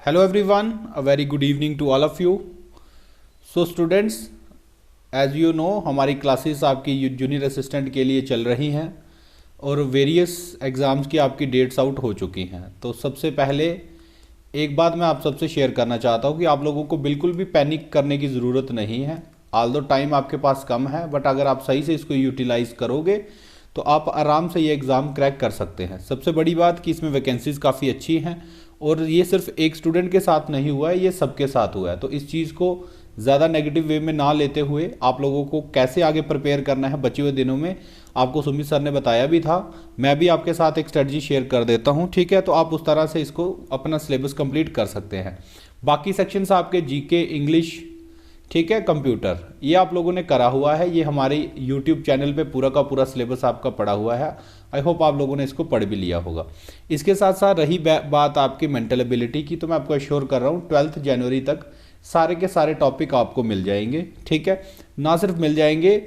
Hello everyone, a very good evening to all of you. So students, as you know हमारी classes आपकी junior assistant के लिए चल रही हैं और वेरियस एग्ज़ाम्स की आपकी डेट्स आउट हो चुकी हैं। तो सबसे पहले एक बात मैं आप सबसे शेयर करना चाहता हूँ कि आप लोगों को बिल्कुल भी पैनिक करने की ज़रूरत नहीं है। ऑल्दो टाइम आपके पास कम है, बट अगर आप सही से इसको यूटिलाइज़ करोगे तो आप आराम से ये एग्ज़ाम क्रैक कर सकते हैं। सबसे बड़ी बात कि इसमें वैकेंसीज़ काफ़ी अच्छी हैं और ये सिर्फ एक स्टूडेंट के साथ नहीं हुआ है, ये सबके साथ हुआ है। तो इस चीज़ को ज़्यादा नेगेटिव वे में ना लेते हुए आप लोगों को कैसे आगे प्रिपेयर करना है बचे हुए दिनों में आपको सुमित सर ने बताया भी था। मैं भी आपके साथ एक स्ट्रेटजी शेयर कर देता हूँ, ठीक है। तो आप उस तरह से इसको अपना सिलेबस कंप्लीट कर सकते हैं। बाकी सेक्शंस आपके जीके, इंग्लिश, ठीक है, कंप्यूटर, ये आप लोगों ने करा हुआ है। ये हमारे यूट्यूब चैनल पे पूरा का पूरा सिलेबस आपका पड़ा हुआ है। आई होप आप लोगों ने इसको पढ़ भी लिया होगा। इसके साथ साथ रही बात आपकी मेंटल एबिलिटी की, तो मैं आपको एश्योर कर रहा हूँ 12 जनवरी तक सारे के सारे टॉपिक आपको मिल जाएंगे, ठीक है। ना सिर्फ मिल जाएंगे,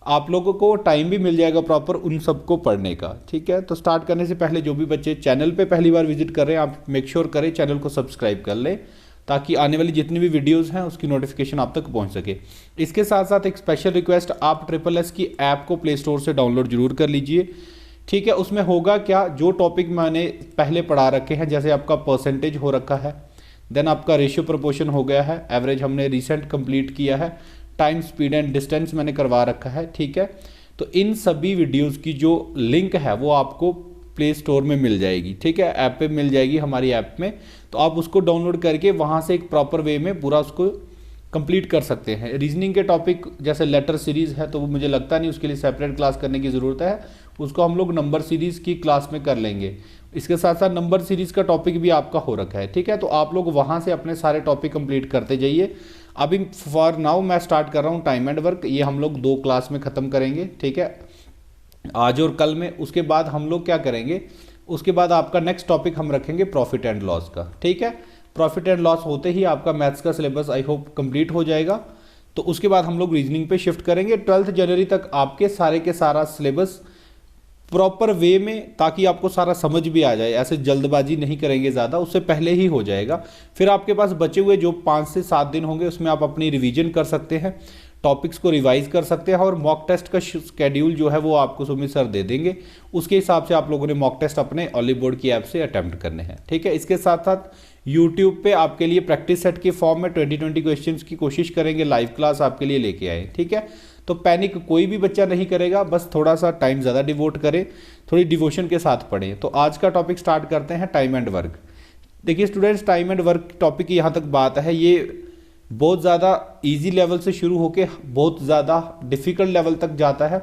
आप लोगों को टाइम भी मिल जाएगा प्रॉपर उन सबको पढ़ने का, ठीक है। तो स्टार्ट करने से पहले जो भी बच्चे चैनल पे पहली बार विजिट कर रहे हैं, आप मेक श्योर करें चैनल को सब्सक्राइब कर लें ताकि आने वाली जितनी भी वीडियोस हैं उसकी नोटिफिकेशन आप तक पहुंच सके। इसके साथ साथ एक स्पेशल रिक्वेस्ट, आप SSS की ऐप को प्ले स्टोर से डाउनलोड जरूर कर लीजिए, ठीक है। उसमें होगा क्या, जो टॉपिक मैंने पहले पढ़ा रखे हैं, जैसे आपका परसेंटेज हो रखा है, देन आपका रेशियो प्रोपोर्शन हो गया है, एवरेज हमने रिसेंट कंप्लीट किया है, टाइम, स्पीड एंड डिस्टेंस मैंने करवा रखा है, ठीक है। तो इन सभी वीडियोज़ की जो लिंक है वो आपको प्ले स्टोर में मिल जाएगी, ठीक है, ऐप पे मिल जाएगी हमारी ऐप में। तो आप उसको डाउनलोड करके वहाँ से एक प्रॉपर वे में पूरा उसको कंप्लीट कर सकते हैं। रीजनिंग के टॉपिक जैसे लेटर सीरीज़ है तो वो मुझे लगता नहीं उसके लिए सेपरेट क्लास करने की ज़रूरत है, उसको हम लोग नंबर सीरीज़ की क्लास में कर लेंगे। इसके साथ साथ नंबर सीरीज़ का टॉपिक भी आपका हो रखा है, ठीक है। तो आप लोग वहाँ से अपने सारे टॉपिक कंप्लीट करते जाइए। अभी फॉर नाउ मैं स्टार्ट कर रहा हूँ टाइम एंड वर्क, ये हम लोग 2 क्लास में ख़त्म करेंगे, ठीक है, आज और कल में। उसके बाद हम लोग क्या करेंगे, उसके बाद आपका नेक्स्ट टॉपिक हम रखेंगे प्रॉफिट एंड लॉस का, ठीक है। प्रॉफिट एंड लॉस होते ही आपका मैथ्स का सिलेबस आई होप कंप्लीट हो जाएगा। तो उसके बाद हम लोग रीजनिंग पे शिफ्ट करेंगे। 12 जनवरी तक आपके सारे के सारा सिलेबस प्रॉपर वे में, ताकि आपको सारा समझ भी आ जाए, ऐसे जल्दबाजी नहीं करेंगे ज़्यादा, उससे पहले ही हो जाएगा। फिर आपके पास बचे हुए जो 5 से 7 दिन होंगे उसमें आप अपनी रिवीजन कर सकते हैं, टॉपिक्स को रिवाइज कर सकते हैं और मॉक टेस्ट का शेड्यूल जो है वो आपको सुमित सर दे देंगे। उसके हिसाब से आप लोगों ने मॉक टेस्ट अपने ऑलिव बोर्ड की ऐप से अटेम्प्ट करने हैं, ठीक है। इसके साथ साथ यूट्यूब पे आपके लिए प्रैक्टिस सेट के फॉर्म में 20-20 क्वेश्चंस की कोशिश करेंगे लाइव क्लास आपके लिए लेके आए, ठीक है। तो पैनिक कोई भी बच्चा नहीं करेगा, बस थोड़ा सा टाइम ज़्यादा डिवोट करें, थोड़ी डिवोशन के साथ पढ़ें। तो आज का टॉपिक स्टार्ट करते हैं टाइम एंड वर्क। देखिए students, time and work topic की यहाँ तक बात है, ये बहुत ज़्यादा इजी लेवल से शुरू होकर बहुत ज़्यादा डिफ़िकल्ट लेवल तक जाता है।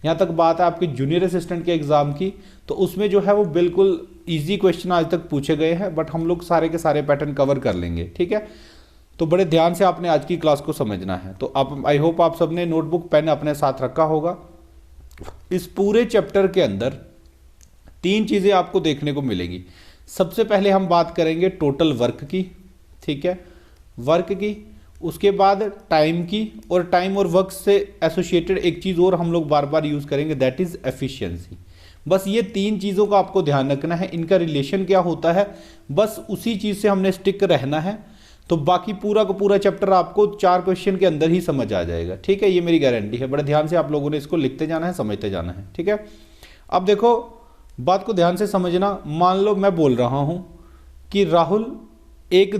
यहाँ तक बात है आपकी जूनियर असिस्टेंट के एग्ज़ाम की, तो उसमें जो है वो बिल्कुल इजी क्वेश्चन आज तक पूछे गए हैं, बट हम लोग सारे के सारे पैटर्न कवर कर लेंगे, ठीक है। तो बड़े ध्यान से आपने आज की क्लास को समझना है। तो आप, आई होप आप सबने नोटबुक पेन अपने साथ रखा होगा। इस पूरे चैप्टर के अंदर 3 चीज़ें आपको देखने को मिलेंगी। सबसे पहले हम बात करेंगे टोटल वर्क की, ठीक है, वर्क की। उसके बाद टाइम की, और टाइम और वर्क से एसोसिएटेड एक चीज़ और हम लोग बार बार यूज़ करेंगे, दैट इज़ एफिशिएंसी। बस ये 3 चीज़ों का आपको ध्यान रखना है, इनका रिलेशन क्या होता है, बस उसी चीज़ से हमने स्टिक रहना है। तो बाकी पूरा का पूरा चैप्टर आपको 4 क्वेश्चन के अंदर ही समझ आ जाएगा, ठीक है, ये मेरी गारंटी है। बड़े ध्यान से आप लोगों ने इसको लिखते जाना है, समझते जाना है, ठीक है। अब देखो, बात को ध्यान से समझना। मान लो मैं बोल रहा हूँ कि राहुल एक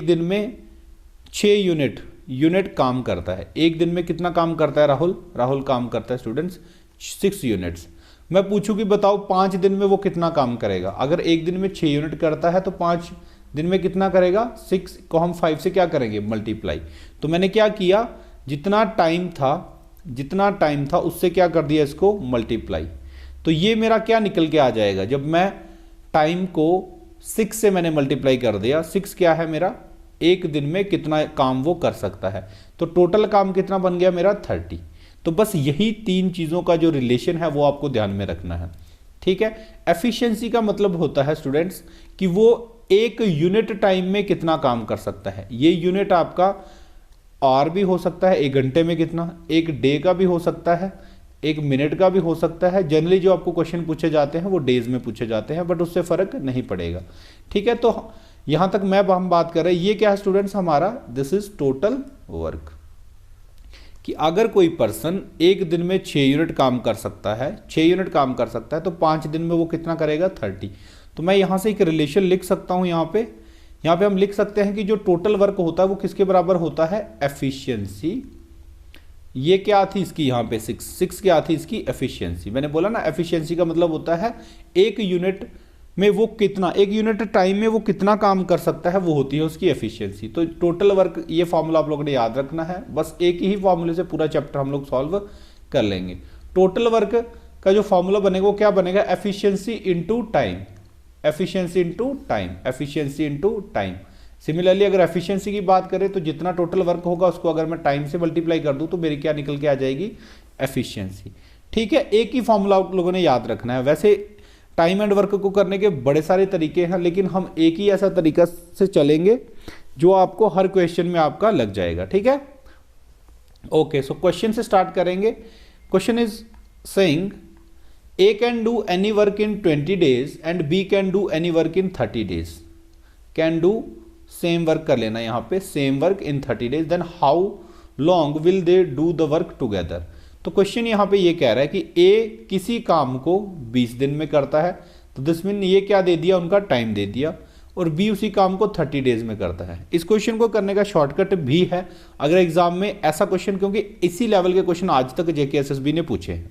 दिन में 6 यूनिट काम करता है। एक दिन में कितना काम करता है राहुल काम करता है स्टूडेंट्स 6 यूनिट्स। मैं पूछूं कि बताओ 5 दिन में वो कितना काम करेगा। अगर एक दिन में 6 यूनिट करता है तो 5 दिन में कितना करेगा, 6 को हम 5 से क्या करेंगे, मल्टीप्लाई। तो मैंने क्या किया, जितना टाइम था उससे क्या कर दिया, इसको मल्टीप्लाई। तो ये मेरा क्या निकल के आ जाएगा, जब मैं टाइम को 6 से मैंने मल्टीप्लाई कर दिया, 6 क्या है मेरा, एक दिन में कितना काम वो कर सकता है, तो टोटल काम कितना बन गया मेरा 30। तो बस यही 3 चीज़ों का जो रिलेशन है वो आपको ध्यान में रखना है, ठीक है। एफिशिएंसी का मतलब होता है स्टूडेंट्स कि वो एक यूनिट टाइम में कितना काम कर सकता है। ये यूनिट आपका आवर भी हो सकता है, 1 घंटे में कितना, 1 डे का भी हो सकता है, एक मिनट का भी हो सकता है। जनरली जो आपको क्वेश्चन पूछे जाते हैं वो डेज में पूछे जाते हैं, बट उससे फ़र्क नहीं पड़ेगा। ठीक है, तो यहाँ तक हम बात कर रहे हैं, ये क्या है स्टूडेंट्स हमारा, दिस इज टोटल वर्क। कि अगर कोई पर्सन एक दिन में 6 यूनिट काम कर सकता है, 6 यूनिट काम कर सकता है, तो 5 दिन में वो कितना करेगा, 30। तो मैं यहाँ से एक रिलेशन लिख सकता हूँ। यहाँ पे हम लिख सकते हैं कि जो टोटल वर्क होता है वो किसके बराबर होता है, एफिशिएंसी। ये क्या थी इसकी, यहाँ पे 6 क्या थी इसकी, एफिशिएंसी। मैंने बोला ना एफिशिएंसी का मतलब होता है एक यूनिट में वो कितना, एक यूनिट टाइम में वो कितना काम कर सकता है, वो होती है उसकी एफिशिएंसी। तो टोटल वर्क, ये फॉर्मूला आप लोगों ने याद रखना है। बस एक ही फॉर्मूले से पूरा चैप्टर हम लोग सॉल्व कर लेंगे। टोटल वर्क का जो फॉर्मूला बनेगा वो क्या बनेगा, efficiency into time, efficiency into time, efficiency into time. Similarly अगर एफिशिएंसी की बात करें तो जितना टोटल वर्क होगा उसको अगर मैं टाइम से मल्टीप्लाई कर दूं तो मेरी क्या निकल के आ जाएगी, एफिशिएंसी। ठीक है, एक ही फॉर्मूला आप लोगों ने याद रखना है। वैसे टाइम एंड वर्क को करने के बड़े सारे तरीके हैं, लेकिन हम एक ही ऐसा तरीका से चलेंगे जो आपको हर क्वेश्चन में आपका लग जाएगा। ठीक है, ओके, सो क्वेश्चन से स्टार्ट करेंगे। Question is saying A can do any work in 20 days and B can do any work in 30 days. Can do same work कर लेना यहाँ पे, same work in 30 days. Then how long will they do the work together? तो question यहाँ पे ये कह रहा है कि A किसी काम को 20 दिन में करता है, तो दिस मीन ये क्या दे दिया, उनका टाइम दे दिया, और B उसी काम को 30 डेज में करता है। इस क्वेश्चन को करने का शॉर्टकट भी है अगर एग्जाम में ऐसा क्वेश्चन, क्योंकि इसी लेवल के क्वेश्चन आज तक JKSSB ने पूछे हैं।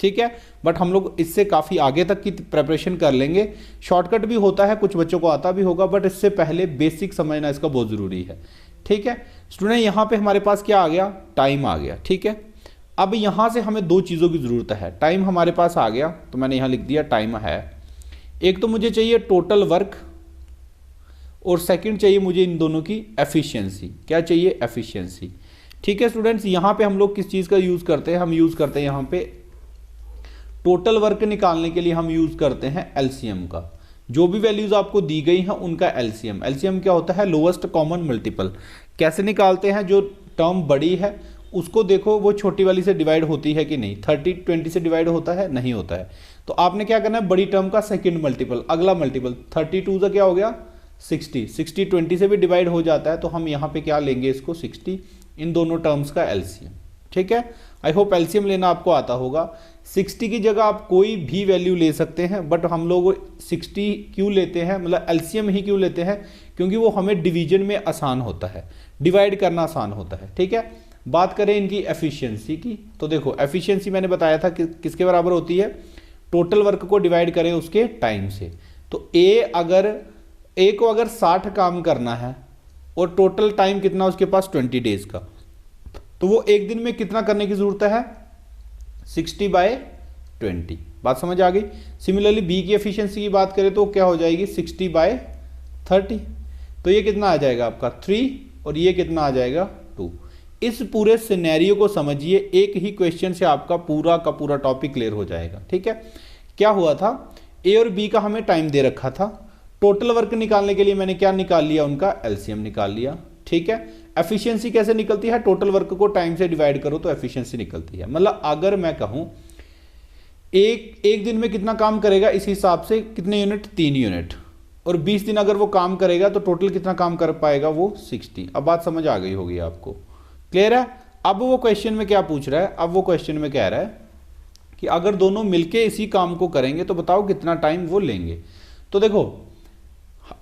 ठीक है, बट हम लोग इससे काफ़ी आगे तक की प्रिपरेशन कर लेंगे। शॉर्टकट भी होता है, कुछ बच्चों को आता भी होगा, बट इससे पहले बेसिक समझना इसका बहुत ज़रूरी है। ठीक है स्टूडेंट, यहाँ पे हमारे पास क्या आ गया, टाइम आ गया। ठीक है, अब यहाँ से हमें दो चीज़ों की ज़रूरत है। टाइम हमारे पास आ गया तो मैंने यहाँ लिख दिया टाइम है। एक तो मुझे चाहिए टोटल वर्क, और सेकंड चाहिए मुझे इन दोनों की एफिशिएंसी। क्या चाहिए, एफिशिएंसी। ठीक है स्टूडेंट्स, यहाँ पे हम लोग किस चीज़ का यूज़ करते हैं, हम यूज़ करते हैं यहाँ पे टोटल वर्क निकालने के लिए हम यूज करते हैं एलसीएम का। जो भी वैल्यूज आपको दी गई हैं उनका एलसीएम। एलसीएम क्या होता है, लोएस्ट कॉमन मल्टीपल। कैसे निकालते हैं, जो टर्म बड़ी है उसको देखो वो छोटी वाली से डिवाइड होती है कि नहीं। 30 20 से डिवाइड होता है, नहीं होता है। तो आपने क्या करना है, बड़ी टर्म का सेकेंड मल्टीपल, अगला मल्टीपल। 32 का क्या हो गया, 60। 60 20 से भी डिवाइड हो जाता है, तो हम यहाँ पे क्या लेंगे इसको, 60। इन दोनों टर्म्स का एलसीएम। ठीक है, आई होप एलसीएम लेना आपको आता होगा। 60 की जगह आप कोई भी वैल्यू ले सकते हैं, बट हम लोग 60 क्यों लेते हैं, मतलब एलसीएम ही क्यों लेते हैं, क्योंकि वो हमें डिवीजन में आसान होता है, डिवाइड करना आसान होता है। ठीक है, बात करें इनकी एफिशिएंसी की, तो देखो एफिशिएंसी मैंने बताया था कि किसके बराबर होती है, टोटल वर्क को डिवाइड करें उसके टाइम से। तो ए को अगर 60 काम करना है और टोटल टाइम कितना उसके पास 20 डेज का, तो वो एक दिन में कितना करने की जरूरत है, 60/20। बात समझ आ गई। सिमिलरली बी की एफिशिएंसी की बात करें तो क्या हो जाएगी, 60/30। तो ये कितना आ जाएगा आपका 3, और ये कितना आ जाएगा 2। इस पूरे सिनेरियो को समझिए, एक ही क्वेश्चन से आपका पूरा का पूरा टॉपिक क्लियर हो जाएगा। ठीक है, क्या हुआ था, ए और बी का हमें टाइम दे रखा था, टोटल वर्क निकालने के लिए मैंने क्या निकाल लिया, उनका एलसीएम निकाल लिया। ठीक है, एफिशिएंसी कैसे निकलती है, टोटल वर्क को टाइम से डिवाइड करो तो एफिशिएंसी निकलती है। मतलब अगर मैं कहूं एक दिन में कितना काम करेगा, इस हिसाब से कितने यूनिट, 3 यूनिट, और 20 दिन अगर वो काम करेगा तो टोटल कितना काम कर पाएगा, वो 60। अब बात समझ आ गई होगी आपको, क्लियर है। अब वो क्वेश्चन में क्या पूछ रहा है, अब वो क्वेश्चन में कह रहा है कि अगर दोनों मिलके इसी काम को करेंगे तो बताओ कितना टाइम वो लेंगे। तो देखो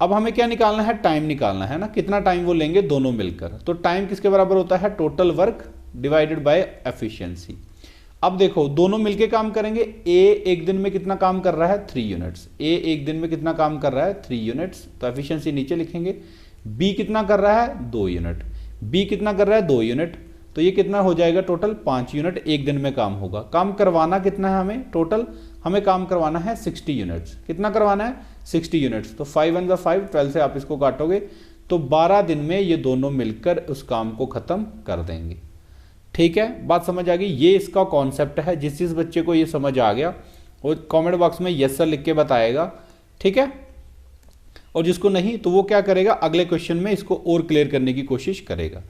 अब हमें क्या निकालना है, टाइम निकालना है ना, कितना टाइम वो लेंगे दोनों मिलकर। तो टाइम किसके बराबर होता है, total work divided by efficiency. अब देखो दोनों मिलके काम करेंगे, ए एक दिन में कितना काम कर रहा है, 3 यूनिट्स। ए एक दिन में कितना काम कर रहा है, 3 यूनिट्स, तो एफिशिएंसी नीचे लिखेंगे। बी कितना कर रहा है, 2 यूनिट। बी कितना कर रहा है, 2 यूनिट, तो ये कितना हो जाएगा, टोटल 5 यूनिट एक दिन में काम होगा। काम करवाना कितना है हमें, टोटल हमें काम करवाना है 60 यूनिट्स। कितना करवाना है, 60 यूनिट्स। तो 5 1 5, 12 से आप इसको काटोगे तो 12 दिन में ये दोनों मिलकर उस काम को खत्म कर देंगे। ठीक है, बात समझ आ गई। ये इसका कॉन्सेप्ट है। जिस बच्चे को ये समझ आ गया वो कमेंट बॉक्स में यस सर लिख के बताएगा। ठीक है, और जिसको नहीं तो वो क्या करेगा, अगले क्वेश्चन में इसको और क्लियर करने की कोशिश करेगा।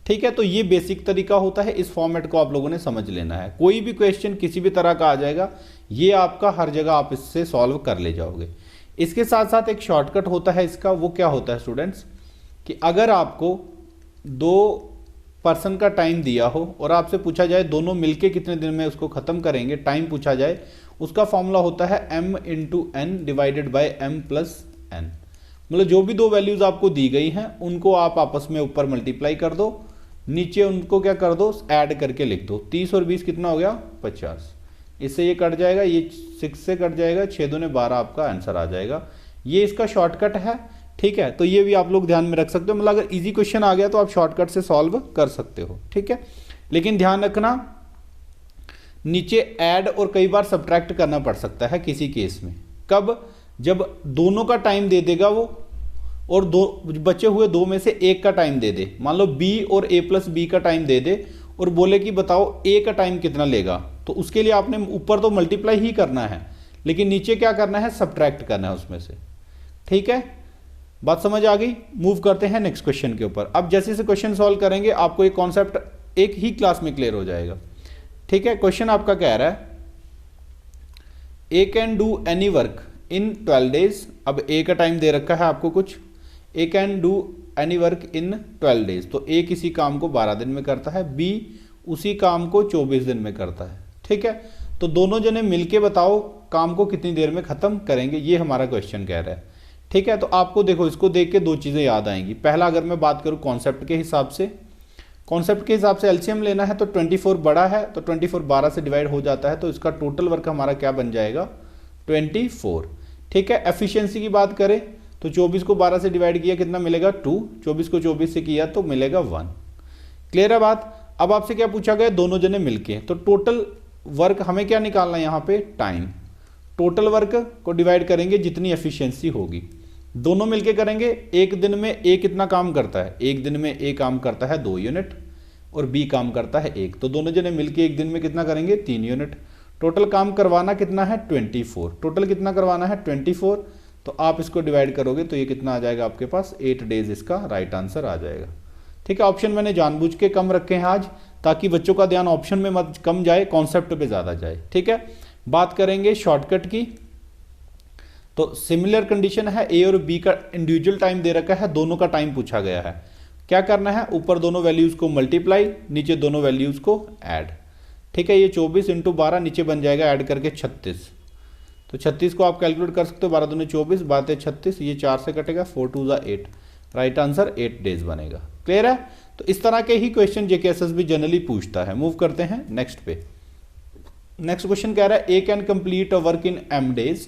ठीक ठीक है, तो ये बेसिक तरीका होता है, इस फॉर्मेट को आप लोगों ने समझ लेना है। कोई भी क्वेश्चन किसी भी तरह का आ जाएगा, ये आपका हर जगह आप इससे सॉल्व कर ले जाओगे। इसके साथ साथ एक शॉर्टकट होता है इसका, वो क्या होता है स्टूडेंट्स, कि अगर आपको 2 पर्सन का टाइम दिया हो और आपसे पूछा जाए दोनों मिलके कितने दिन में उसको खत्म करेंगे, टाइम पूछा जाए, उसका फॉर्मूला होता है m × n divided by m + n। मतलब जो भी 2 वैल्यूज आपको दी गई हैं उनको आप आपस में ऊपर मल्टीप्लाई कर दो, नीचे उनको क्या कर दो, ऐड करके लिख दो। 30 और 20 कितना हो गया, 50। इससे ये कट जाएगा, ये 6 से कट जाएगा, 6 दूने 12 आपका आंसर आ जाएगा। ये इसका शॉर्टकट है, ठीक है। तो ये भी आप लोग ध्यान में रख सकते हो, मतलब अगर इजी क्वेश्चन आ गया तो आप शॉर्टकट से सॉल्व कर सकते हो, ठीक है। लेकिन ध्यान रखना, नीचे ऐड और कई बार सब्ट्रैक्ट करना पड़ सकता है किसी केस में। कब, जब दोनों का टाइम दे देगा वो और बचे हुए 2 में से एक का टाइम दे दे। मान लो b और a + b का टाइम दे दे और बोले कि बताओ a का टाइम कितना लेगा, तो उसके लिए आपने ऊपर तो मल्टीप्लाई ही करना है, लेकिन नीचे क्या करना है, सब्ट्रैक्ट करना है उसमें से, ठीक है। बात समझ आ गई। मूव करते हैं नेक्स्ट क्वेश्चन के ऊपर। अब जैसे जैसे क्वेश्चन सॉल्व करेंगे आपको एक कॉन्सेप्ट एक ही क्लास में क्लियर हो जाएगा, ठीक है। क्वेश्चन आपका कह रहा है A can do any work in 12 days. अब ए का टाइम दे रखा है आपको कुछ, A can do any work in 12 days, तो ए किसी काम को 12 दिन में करता है, बी उसी काम को 24 दिन में करता है, ठीक है। तो दोनों जने मिलके बताओ काम को कितनी देर में खत्म करेंगे, ये हमारा क्वेश्चन कह रहा है, ठीक है। तो आपको देखो, इसको देख के 2 चीजें याद आएंगी। पहला, अगर मैं बात करूं कॉन्सेप्ट के हिसाब से, एलसीएम लेना है तो 24 बड़ा है तो 24 12 से डिवाइड हो जाता है, तो इसका टोटल वर्क हमारा क्या बन जाएगा, 24, ठीक है। एफिशिएंसी की बात करें तो 24 को 12 से डिवाइड किया कितना मिलेगा, 2। 24 को 24 से किया तो मिलेगा 1। क्लियर है बात। अब आपसे क्या पूछा गया, दोनों जने मिलके, तो टोटल वर्क हमें क्या निकालना है यहाँ पे, टाइम। टोटल वर्क को डिवाइड करेंगे जितनी एफिशिएंसी होगी, दोनों मिलके करेंगे। एक दिन में ए कितना काम करता है, एक दिन में ए काम करता है 2 यूनिट और बी काम करता है 1, तो दोनों जने मिलके एक दिन में कितना करेंगे, 3 यूनिट। टोटल काम करवाना कितना है, 24। टोटल कितना करवाना है, 24। तो आप इसको डिवाइड करोगे तो ये कितना आ जाएगा आपके पास, 8 डेज इसका राइट आंसर आ जाएगा, ठीक है। ऑप्शन मैंने जानबूझ के कम रखे हैं आज, ताकि बच्चों का ध्यान ऑप्शन में मत कम जाए, कॉन्सेप्ट पे ज्यादा जाए, ठीक है। बात करेंगे शॉर्टकट की, तो सिमिलर कंडीशन है, ए और बी का इंडिविजुअल टाइम दे रखा है, दोनों का टाइम पूछा गया है। क्या करना है, ऊपर दोनों वैल्यूज को मल्टीप्लाई, नीचे दोनों वैल्यूज को ऐड, ठीक है। ये 24 × 12 नीचे बन जाएगा ऐड करके 36, तो 36 को आप कैलकुलेट कर सकते हो, 12 दूने 24, 12 36, ये 4 से कटेगा, 4 2 = 8, राइट आंसर 8 डेज बनेगा। क्लियर है। तो इस तरह के ही क्वेश्चन जेकेएसएसबी जनरली पूछता है। मूव करते हैं नेक्स्ट पे। नेक्स्ट क्वेश्चन कह रहा है A can complete a work in m days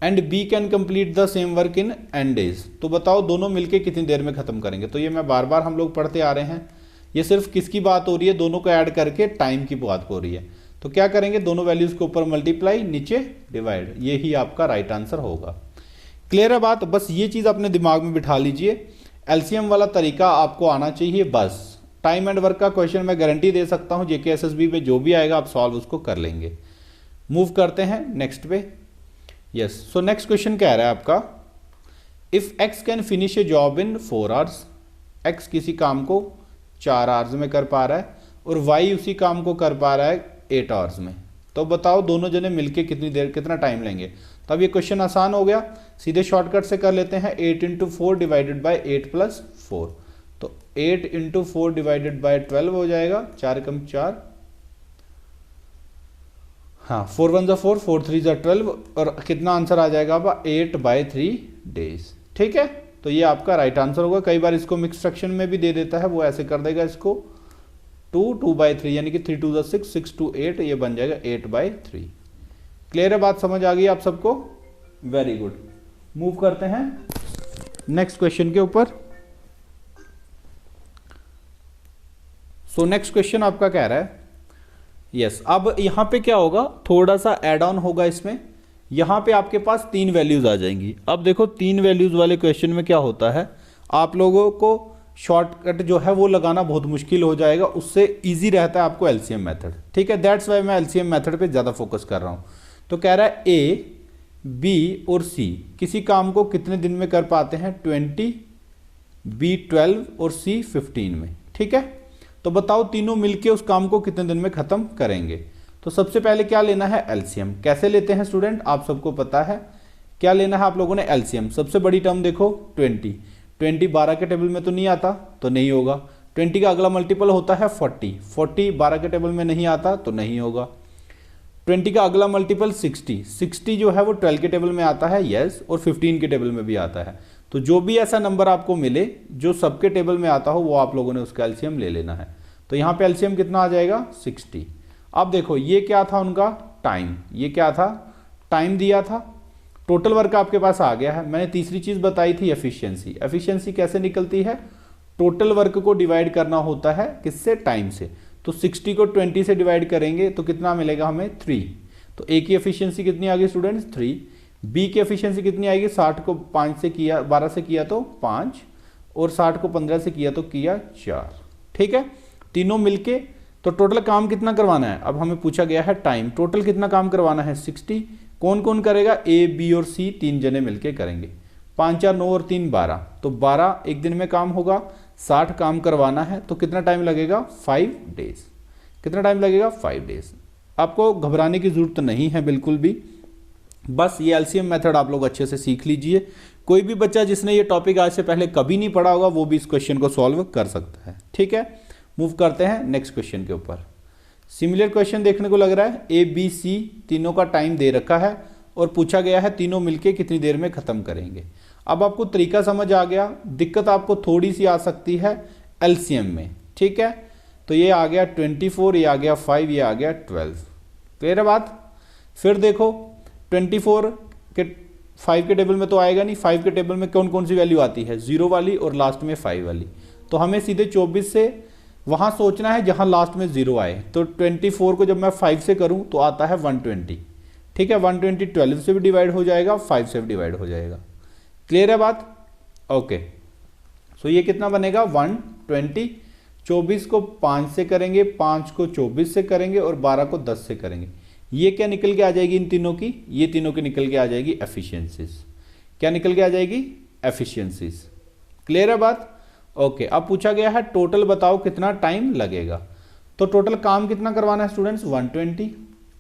and B can complete the same work in n days. तो बताओ दोनों मिलके कितनी देर में खत्म करेंगे। तो ये मैं बार बार हम लोग पढ़ते आ रहे हैं, ये सिर्फ किसकी बात हो रही है, दोनों को ऐड करके टाइम की बात हो रही है। तो क्या करेंगे, दोनों वैल्यूज के ऊपर मल्टीप्लाई, नीचे डिवाइड, ये ही आपका राइट आंसर होगा। क्लियर है बात। बस ये चीज अपने दिमाग में बिठा लीजिए, एलसीएम वाला तरीका आपको आना चाहिए बस। टाइम एंड वर्क का क्वेश्चन मैं गारंटी दे सकता हूं जेकेएसएसबी में जो भी आएगा आप सॉल्व उसको कर लेंगे। मूव करते हैं नेक्स्ट पे। यस, सो नेक्स्ट क्वेश्चन क्या है आपका, if x can finish A job in 4 hours, x किसी काम को 4 आवर्स में कर पा रहा है और वाई उसी काम को कर पा रहा है 8 आवर्स में, तो बताओ दोनों जने मिलके कितनी देर कितना टाइम लेंगे। तो अब ये क्वेश्चन आसान हो गया, सीधे शॉर्टकट से कर लेते हैं। 8 × 4 डिवाइडेड बाय 8 + 4, तो 8 × 4 डिवाइडेड बाय 12 हो जाएगा, 4 × 4, हाँ 4 1 = 4, 4 3 = 12, और कितना आंसर आ जाएगा आपका 8/3 डेज, ठीक है। तो ये आपका राइट आंसर होगा। कई बार इसको मिक्स फ्रैक्शन में भी दे देता है, वो ऐसे कर देगा इसको 2 2/3, यानी कि 3 2 = 6, 6 2 8, ये बन जाएगा 8/3। क्लियर है बात, समझ आ गई आप सबको, वेरी गुड। मूव करते हैं नेक्स्ट क्वेश्चन के ऊपर। सो नेक्स्ट क्वेश्चन आपका कह रहा है, यस अब यहां पे क्या होगा, थोड़ा सा एड ऑन होगा इसमें। यहां पे आपके पास 3 वैल्यूज आ जाएंगी। अब देखो 3 वैल्यूज वाले क्वेश्चन में क्या होता है, आप लोगों को शॉर्टकट जो है वो लगाना बहुत मुश्किल हो जाएगा, उससे इजी रहता है आपको एलसीएम मेथड, ठीक है। दैट्स वाई मैं एलसीएम मेथड पे ज्यादा फोकस कर रहा हूं। तो कह रहा है ए, बी और सी किसी काम को कितने दिन में कर पाते हैं, 20 बी 12 और सी 15 में। ठीक है, तो बताओ तीनों मिलके उस काम को कितने दिन में खत्म करेंगे। तो सबसे पहले क्या लेना है, एलसीएम। कैसे लेते हैं स्टूडेंट, आप सबको पता है। क्या लेना है आप लोगों ने, एलसीएम। सबसे बड़ी टर्म देखो 20, 20 12 के टेबल में तो नहीं आता, तो नहीं होगा। 20 का अगला मल्टीपल होता है 40, 40 12 के टेबल में नहीं आता, तो नहीं होगा। 20 का अगला मल्टीपल 60, 60 जो है वो 12 के टेबल में आता है, यस, और 15 के टेबल में भी आता है। तो जो भी ऐसा नंबर आपको मिले जो सबके टेबल में आता हो, वो आप लोगों ने उसका एलसीएम ले लेना है। तो यहाँ पे एलसीएम कितना आ जाएगा, 60। अब देखो ये क्या था उनका टाइम, ये क्या था, टाइम दिया था। टोटल वर्क आपके पास आ गया है। मैंने तीसरी चीज बताई थी एफिशिएंसी। एफिशिएंसी कैसे निकलती है, टोटल वर्क को डिवाइड करना होता है किससे, टाइम से। तो 60 को 20 से डिवाइड करेंगे तो कितना मिलेगा हमें, 3। तो ए की एफिशिएंसी कितनी आ गई स्टूडेंट्स, 3। बी की एफिशिएंसी कितनी आएगी, 60 को 5 से किया, 12 से किया तो 5, और 60 को 15 से किया तो किया 4। ठीक है, तीनों मिलके तो टोटल काम कितना करवाना है। अब हमें पूछा गया है टाइम, टोटल कितना काम करवाना है, 60। कौन कौन करेगा, ए बी और सी, 3 जने मिलके करेंगे। 5 4 9 और 3 12, तो 12 एक दिन में काम होगा। 60 काम करवाना है तो कितना टाइम लगेगा, 5 डेज। कितना टाइम लगेगा, 5 डेज। आपको घबराने की जरूरत नहीं है बिल्कुल भी, बस ये एलसीएम मेथड आप लोग अच्छे से सीख लीजिए। कोई भी बच्चा जिसने ये टॉपिक आज से पहले कभी नहीं पढ़ा होगा वो भी इस क्वेश्चन को सॉल्व कर सकता है। ठीक है, मूव करते हैं नेक्स्ट क्वेश्चन के ऊपर। सिमिलर क्वेश्चन देखने को लग रहा है, ए बी सी तीनों का टाइम दे रखा है और पूछा गया है तीनों मिलके कितनी देर में खत्म करेंगे। अब आपको तरीका समझ आ गया, दिक्कत आपको थोड़ी सी आ सकती है एलसीएम में। ठीक है, तो ये आ गया 24, ये आ गया 5, ये आ गया 12। क्लियर है बात। फिर देखो 24 के 5 के टेबल में तो आएगा नहीं, 5 के टेबल में कौन कौन सी वैल्यू आती है, 0 वाली और लास्ट में 5 वाली। तो हमें सीधे 24 से वहां सोचना है जहां लास्ट में 0 आए। तो 24 को जब मैं 5 से करूं तो आता है 120। ठीक है, 120 12 से भी डिवाइड हो जाएगा, 5 से भी डिवाइड हो जाएगा। क्लियर है बात, ओके। सो ये कितना बनेगा, 120। 24 को 5 से करेंगे, 5 को 24 से करेंगे और 12 को 10 से करेंगे। ये क्या निकल के आ जाएगी इन तीनों की, ये तीनों की निकल के आ जाएगी एफिशिएंसीज। क्या निकल के आ जाएगी, एफिशिएंसीज। क्लियर है बात, ओके। अब पूछा गया है टोटल बताओ कितना टाइम लगेगा। तो टोटल काम कितना करवाना है स्टूडेंट्स, 120,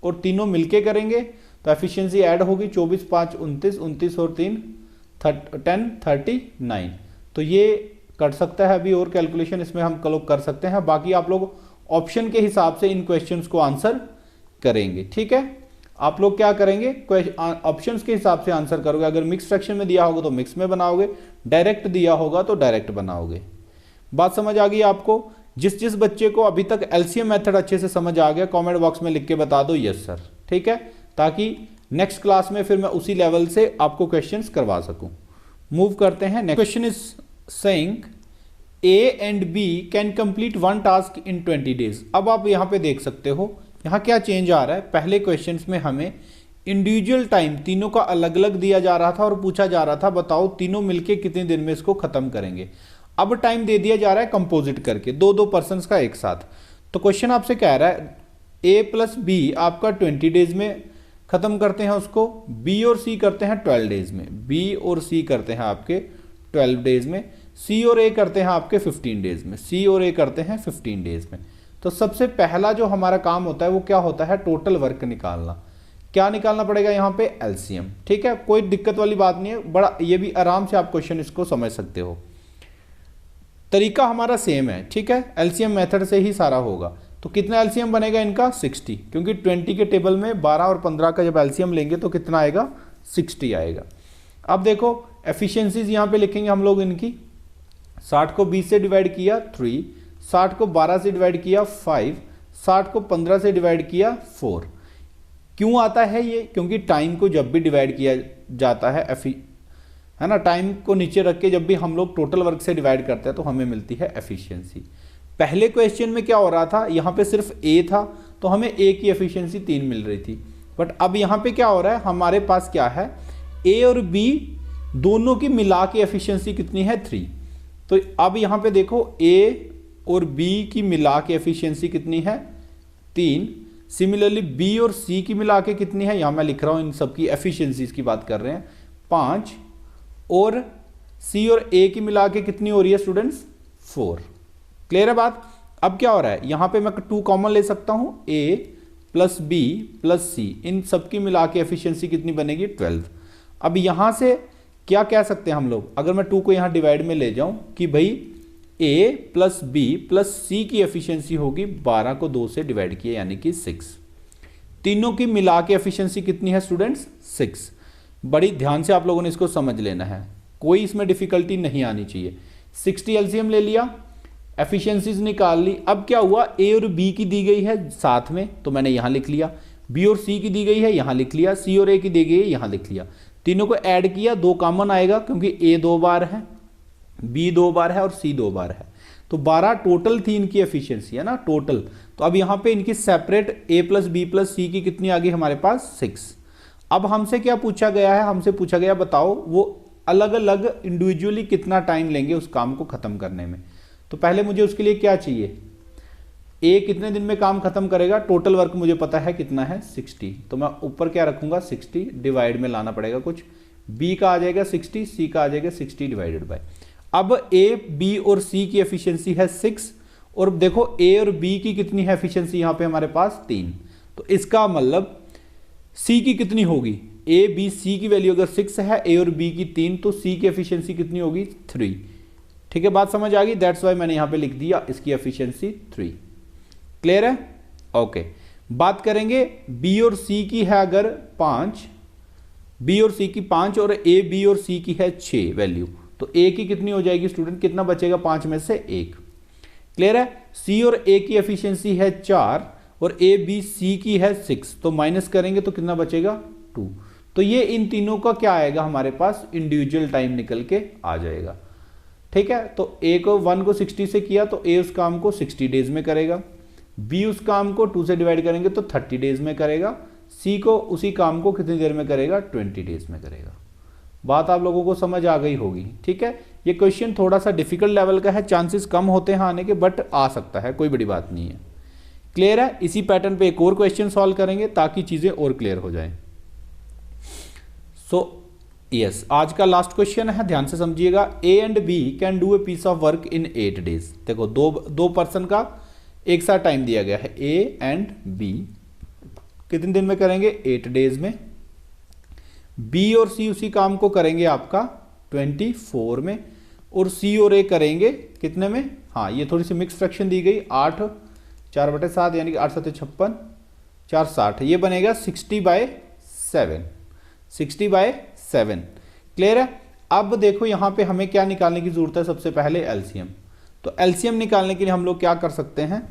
और तीनों मिलके करेंगे तो एफिशिएंसी ऐड होगी, 24 5 29, 29 और 3 10 39। तो ये कट सकता है अभी, और कैलकुलेशन इसमें हम लोग कर सकते हैं। बाकी आप लोग ऑप्शन के हिसाब से इन क्वेश्चंस को आंसर करेंगे। ठीक है, आप लोग क्या करेंगे, ऑप्शंस के हिसाब से आंसर करोगे। अगर मिक्स फ्रैक्शन में दिया होगा तो मिक्स में बनाओगे, डायरेक्ट दिया होगा तो डायरेक्ट बनाओगे। बात समझ आ गई आपको। जिस जिस बच्चे को अभी तक एलसीएम मेथड अच्छे से समझ आ गया कमेंट बॉक्स में लिख के बता दो यस सर। ठीक है, ताकि नेक्स्ट क्लास में फिर मैं उसी लेवल से आपको क्वेश्चंस करवा सकूं। मूव करते हैं next question. Is saying A and B can complete one task in 20 days. अब आप यहां पे देख सकते हो यहाँ क्या चेंज आ रहा है। पहले क्वेश्चंस में हमें इंडिविजुअल टाइम तीनों का अलग अलग दिया जा रहा था और पूछा जा रहा था बताओ तीनों मिलके कितने दिन में इसको खत्म करेंगे। अब टाइम दे दिया जा रहा है कंपोजिट करके, दो दो पर्संस का एक साथ। तो क्वेश्चन आपसे कह रहा है ए प्लस बी आपका 20 डेज में खत्म करते हैं उसको, बी और सी करते हैं 12 डेज में, बी और सी करते हैं आपके 12 डेज में, सी और ए करते हैं आपके 15 डेज में, सी और ए करते हैं 15 डेज में। तो सबसे पहला जो हमारा काम होता है वो क्या होता है, टोटल वर्क निकालना। क्या निकालना पड़ेगा यहाँ पे, एलसीएम। ठीक है, कोई दिक्कत वाली बात नहीं है, बड़ा ये भी आराम से आप क्वेश्चन इसको समझ सकते हो। तरीका हमारा सेम है, ठीक है, एलसीएम मेथड से ही सारा होगा। तो कितना एलसीएम बनेगा इनका, 60, क्योंकि 20 के टेबल में 12 और 15 का जब एलसीएम लेंगे तो कितना आएगा, 60 आएगा। अब देखो एफिशिएंसीज यहाँ पे लिखेंगे हम लोग इनकी। 60 को 20 से डिवाइड किया 3, 60 को 12 से डिवाइड किया 5, 60 को 15 से डिवाइड किया 4। क्यों आता है ये, क्योंकि टाइम को जब भी डिवाइड किया जाता है ना, टाइम को नीचे रख के जब भी हम लोग टोटल वर्क से डिवाइड करते हैं तो हमें मिलती है एफिशिएंसी। पहले क्वेश्चन में क्या हो रहा था, यहाँ पे सिर्फ ए था तो हमें ए की एफिशिएंसी 3 मिल रही थी। बट अब यहाँ पे क्या हो रहा है, हमारे पास क्या है, ए और बी दोनों की मिला के एफिशिएंसी कितनी है, 3। तो अब यहाँ पे देखो ए और बी की मिला के एफिशिएंसी कितनी है, 3। सिमिलरली बी और सी की मिला के कितनी है, यहाँ मैं लिख रहा हूँ इन सबकी एफिशिएंसीज की बात कर रहे हैं, 5। और सी और ए की मिला के कितनी हो रही है स्टूडेंट्स? 4। क्लियर है बात? अब क्या हो रहा है, यहां पे मैं 2 कॉमन ले सकता हूं, ए प्लस बी प्लस सी, इन सबकी मिला के एफिशिएंसी कितनी बनेगी? 12। अब यहां से क्या कह सकते हैं हम लोग, अगर मैं 2 को यहां डिवाइड में ले जाऊं कि भाई ए प्लस बी प्लस सी की एफिशिएंसी होगी 12 को 2 से डिवाइड किया यानी कि 6। तीनों की मिला के एफिशिएंसी कितनी है स्टूडेंट्स? 6। बड़ी ध्यान से आप लोगों ने इसको समझ लेना है, कोई इसमें डिफिकल्टी नहीं आनी चाहिए। 60 एलसीएम ले लिया, एफिशिएंसीज निकाल ली। अब क्या हुआ, ए और बी की दी गई है साथ में तो मैंने यहां लिख लिया, बी और सी की दी गई है यहां लिख लिया, सी और ए की दी गई है यहां लिख लिया। तीनों को ऐड किया, 2 कॉमन आएगा क्योंकि ए 2 बार है, बी 2 बार है और सी 2 बार है, तो 12 टोटल थी इनकी एफिशिएंसी, है ना टोटल। तो अब यहां पे इनकी सेपरेट ए प्लस बी प्लस सी की कितनी आ गई हमारे पास? 6। अब हमसे क्या पूछा गया है, हमसे पूछा गया बताओ वो अलग अलग इंडिविजुअली कितना टाइम लेंगे उस काम को खत्म करने में। तो पहले मुझे उसके लिए क्या चाहिए, ए कितने दिन में काम खत्म करेगा, टोटल वर्क मुझे पता है कितना है 60, तो मैं ऊपर क्या रखूंगा 60, डिवाइड में लाना पड़ेगा कुछ, बी का आ जाएगा 60, सी का आ जाएगा 60 डिवाइडेड बाय। अब ए बी और सी की एफिशिएंसी है 6 और देखो ए और बी की कितनी है एफिशिएंसी यहां पे हमारे पास 3, तो इसका मतलब सी की कितनी होगी, ए बी सी की वैल्यू अगर 6 है, ए और बी की 3, तो सी की एफिशिएंसी कितनी होगी 3। ठीक है, बात समझ आ गई, दैट्स वाई मैंने यहां पे लिख दिया इसकी एफिशिएंसी 3। क्लियर है? ओके। बात करेंगे बी और सी की है अगर 5, बी और सी की 5 और ए बी और सी की है 6 वैल्यू, तो ए की कितनी हो जाएगी स्टूडेंट, कितना बचेगा 5 में से 1। क्लियर है? सी और ए की एफिशिएंसी है 4 और ए बी सी की है 6, तो माइनस करेंगे तो कितना बचेगा 2। तो ये इन तीनों का क्या आएगा हमारे पास, इंडिविजुअल टाइम निकल के आ जाएगा। ठीक है, तो ए को 1 को 60 से किया तो ए उस काम को 60 डेज में करेगा, बी उस काम को 2 से डिवाइड करेंगे तो 30 डेज में करेगा, सी को उसी काम को कितनी देर में करेगा, 20 डेज में करेगा। बात आप लोगों को समझ आ गई होगी। ठीक है, ये क्वेश्चन थोड़ा सा डिफिकल्ट लेवल का है, चांसेस कम होते हैं आने के, बट आ सकता है, कोई बड़ी बात नहीं है। क्लियर है? इसी पैटर्न पे एक और क्वेश्चन सॉल्व करेंगे ताकि चीजें और क्लियर हो जाएं। सो यस, आज का लास्ट क्वेश्चन है, ध्यान से समझिएगा। A and B can do a piece of work in 8 days. देखो दो पर्सन का एक साथ टाइम दिया गया है, ए एंड बी कितने दिन में करेंगे, 8 डेज में। बी और सी उसी काम को करेंगे आपका 24 में, और सी और ए करेंगे कितने में, हाँ ये थोड़ी सी मिक्स फ्रैक्शन दी गई, 8 4/7 यानी कि 8 7 56 4 60, ये बनेगा 60/7, 60/7। क्लियर है? अब देखो यहां पे हमें क्या निकालने की जरूरत है, सबसे पहले एलसीएम। तो एलसीएम निकालने के लिए हम लोग क्या कर सकते हैं,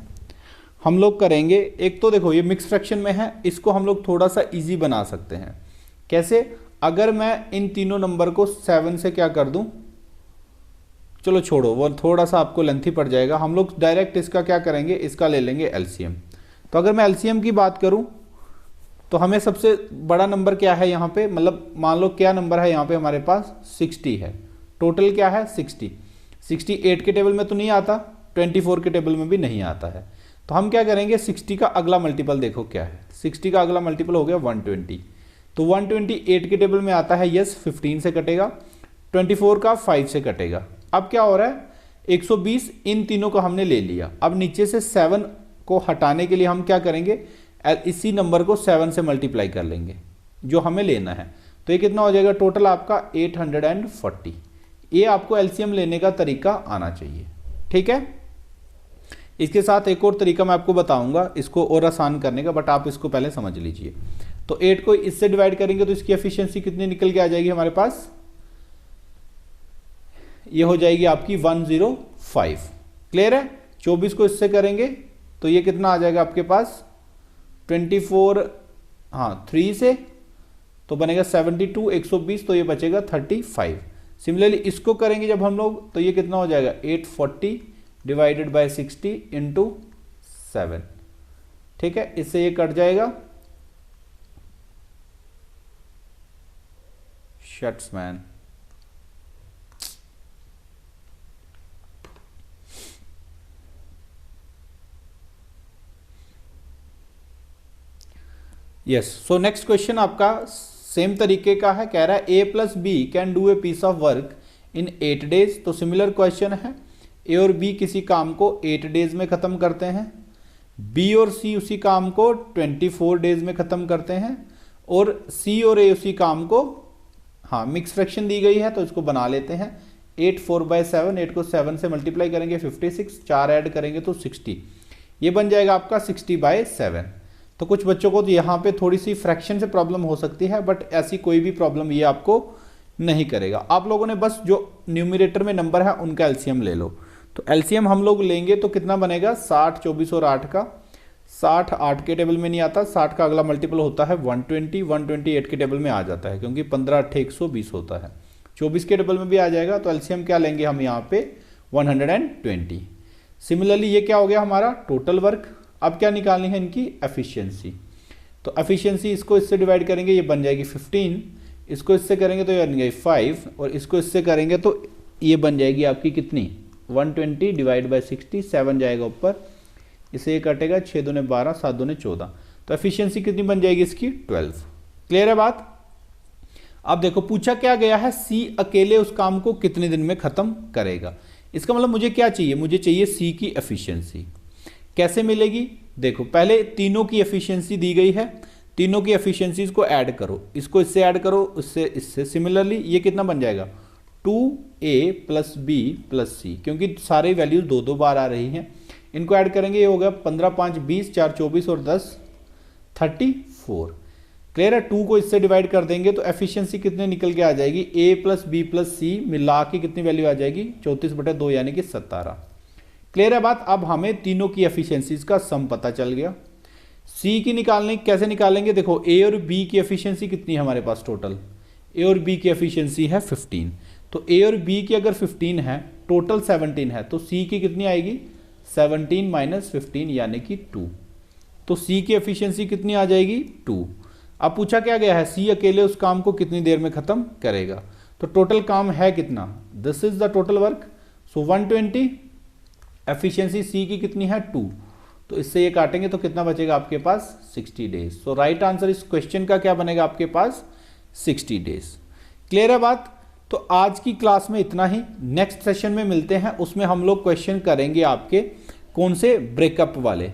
हम लोग करेंगे, एक तो देखो ये मिक्स फ्रैक्शन में है, इसको हम लोग थोड़ा सा इजी बना सकते हैं। कैसे? अगर मैं इन तीनों नंबर को 7 से क्या कर दूं, चलो छोड़ो वो थोड़ा सा आपको लेंथी पड़ जाएगा, हम लोग डायरेक्ट इसका क्या करेंगे, इसका ले लेंगे एलसीएम। तो अगर मैं एलसीएम की बात करूं तो हमें सबसे बड़ा नंबर क्या है यहाँ पे, मतलब मान लो क्या नंबर है यहाँ पे हमारे पास 60 है, टोटल क्या है 60, 68 के टेबल में तो नहीं आता, 24 के टेबल में भी नहीं आता है। तो हम क्या करेंगे, 60 का अगला मल्टीपल देखो क्या है, 60 का अगला मल्टीपल हो गया 120, तो 128 के टेबल में आता है, यस 15 से कटेगा, 24 का 5 से कटेगा। अब क्या हो रहा है, 120 इन तीनों को हमने ले लिया। अब नीचे से 7 को हटाने के लिए हम क्या करेंगे, इसी नंबर को 7 से मल्टीप्लाई कर लेंगे जो हमें लेना है, तो ये कितना हो जाएगा टोटल आपका 840। ये आपको एलसीएम लेने का तरीका आना चाहिए। ठीक है, इसके साथ एक और तरीका मैं आपको बताऊंगा इसको और आसान करने का, बट आप इसको पहले समझ लीजिए। तो 8 को इससे डिवाइड करेंगे तो इसकी एफिशिएंसी कितनी निकल के आ जाएगी हमारे पास, ये हो जाएगी आपकी 105। क्लियर है? 24 को इससे करेंगे तो ये कितना आ जाएगा आपके पास 24, हाँ 3 से तो बनेगा 72, 120 तो ये बचेगा 35। सिमिलरली इसको करेंगे जब हम लोग तो ये कितना हो जाएगा 840 डिवाइडेड बाय 60 इंटू 7। ठीक है, इससे ये कट जाएगा, शट्स मैन। यस, सो नेक्स्ट क्वेश्चन आपका सेम तरीके का है, कह रहा है A plus B can do a piece of work in 8 days. तो सिमिलर क्वेश्चन है, ए और बी किसी काम को 8 डेज में ख़त्म करते हैं, बी और सी उसी काम को 24 डेज में ख़त्म करते हैं, और सी और ए उसी काम को, हाँ मिक्स फ्रैक्शन दी गई है तो इसको बना लेते हैं। 8 4/7, 8 को 7 से मल्टीप्लाई करेंगे 56, 4 ऐड करेंगे तो 60, ये बन जाएगा आपका 60/7। तो कुछ बच्चों को तो यहाँ पे थोड़ी सी फ्रैक्शन से प्रॉब्लम हो सकती है, बट ऐसी कोई भी प्रॉब्लम ये आपको नहीं करेगा। आप लोगों ने बस जो न्यूमरेटर में नंबर है उनका एलसीएम ले लो। तो एलसीएम हम लोग लेंगे तो कितना बनेगा, 60, 24 और 8 का। 60 8 के टेबल में नहीं आता, 60 का अगला मल्टीपल होता है 120, 128 के टेबल में आ जाता है क्योंकि 15 8 120 होता है। 24 के टेबल में भी आ जाएगा, तो एलसीएम क्या लेंगे हम यहाँ पे 120। सिमिलरली ये क्या हो गया हमारा टोटल वर्क। अब क्या निकालनी है इनकी एफिशिएंसी। तो एफिशिएंसी इसको इससे डिवाइड करेंगे, ये बन जाएगी 15, इसको इससे करेंगे तो ये बन जाएगी 5, और इसको इससे करेंगे तो ये बन जाएगी आपकी कितनी 120 डिवाइड बाई 60, 7 जाएगा ऊपर, इसे ये कटेगा 6 दूने 12, 7 दूने 14। तो एफिशिएंसी कितनी बन जाएगी इसकी 12। क्लियर है बात। अब देखो पूछा क्या गया है, सी अकेले उस काम को कितने दिन में खत्म करेगा। इसका मतलब मुझे क्या चाहिए, मुझे चाहिए सी की एफिशिएंसी। कैसे मिलेगी, देखो पहले तीनों की एफिशिएंसी दी गई है, तीनों की एफिशिएंसीज को ऐड करो, इसको इससे ऐड करो, इससे इससे। सिमिलरली ये कितना बन जाएगा 2a + b + c, क्योंकि सारे वैल्यूज 2 बार आ रही हैं, इनको ऐड करेंगे, ये हो गया 15 5 20, 4 24 और 10 34। क्लियर है। 2 को इससे डिवाइड कर देंगे तो एफिशिएंसी कितने निकल के आ जाएगी, a + b + c मिला के कितनी वैल्यू आ जाएगी 34/2 यानी कि 17। क्लियर है बात। अब हमें तीनों की एफिशिएंसीज का सम पता चल गया। सी की निकालने कैसे निकालेंगे, देखो ए और बी की एफिशिएंसी कितनी है हमारे पास टोटल, ए और बी की एफिशिएंसी है 15। तो ए और बी की अगर 15 है, टोटल 17 है, तो सी की कितनी आएगी 17 - 15 यानी कि 2। तो सी की एफिशिएंसी कितनी आ जाएगी 2। अब पूछा क्या गया है, सी अकेले उस काम को कितनी देर में खत्म करेगा। तो टोटल काम है कितना, this is the total work. So 120, efficiency C की कितनी है 2, तो इससे ये काटेंगे तो कितना बचेगा आपके पास 60 डेज। सो राइट आंसर इस क्वेश्चन का क्या बनेगा आपके पास 60 डेज। क्लियर है बात। तो आज की क्लास में इतना ही, नेक्स्ट सेशन में मिलते हैं, उसमें हम लोग क्वेश्चन करेंगे आपके कौन से ब्रेकअप वाले।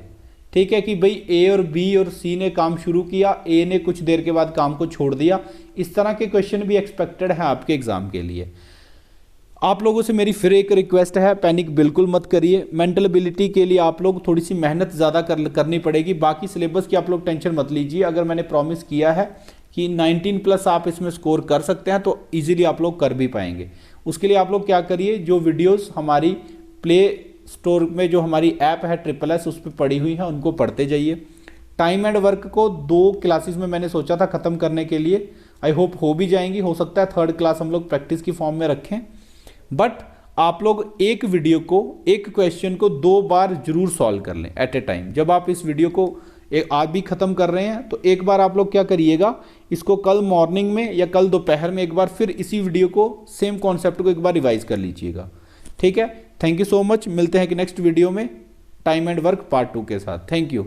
ठीक है कि भाई ए और बी और सी ने काम शुरू किया, ए ने कुछ देर के बाद काम को छोड़ दिया, इस तरह के क्वेश्चन भी एक्सपेक्टेड है आपके एग्जाम के लिए। आप लोगों से मेरी फिर एक रिक्वेस्ट है, पैनिक बिल्कुल मत करिए। मेंटल एबिलिटी के लिए आप लोग थोड़ी सी मेहनत ज़्यादा करनी पड़ेगी, बाकी सिलेबस की आप लोग टेंशन मत लीजिए। अगर मैंने प्रॉमिस किया है कि 19+ आप इसमें स्कोर कर सकते हैं तो इजीली आप लोग कर भी पाएंगे। उसके लिए आप लोग क्या करिए, जो वीडियोस हमारी प्ले स्टोर में जो हमारी ऐप है SSS उस पर पड़ी हुई हैं उनको पढ़ते जाइए। टाइम एंड वर्क को 2 क्लासेस में मैंने सोचा था ख़त्म करने के लिए, आई होप हो भी जाएंगी। हो सकता है 3rd क्लास हम लोग प्रैक्टिस की फॉर्म में रखें, बट आप लोग एक वीडियो को, एक क्वेश्चन को 2 बार जरूर सॉल्व कर लें एट ए टाइम। जब आप इस वीडियो को आज भी ख़त्म कर रहे हैं तो एक बार आप लोग क्या करिएगा, इसको कल मॉर्निंग में या कल दोपहर में एक बार फिर इसी वीडियो को, सेम कॉन्सेप्ट को एक बार रिवाइज कर लीजिएगा। ठीक है, थैंक यू सो मच। मिलते हैं कि नेक्स्ट वीडियो में टाइम एंड वर्क पार्ट 2 के साथ। Thank you.